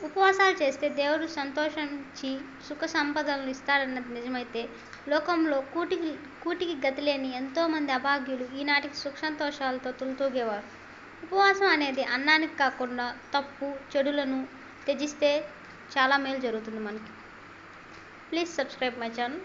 ఉపవాసాలు చేస్తే దేవుడు సంతోషించి సుఖ సంపదలను ఇస్తాడన్నది నిజమైతే, లోకంలో కూటికి గతిలేని ఎంతోమంది అభాగ్యులు ఈనాటికి సుఖ సంతోషాలతో తులతూగేవారు. ఉపవాసం అనేది అన్నానికి కాకుండా తప్పు, చెడులను త్యజిస్తే చాలా మేలు జరుగుతుంది మనకి. Please subscribe my channel.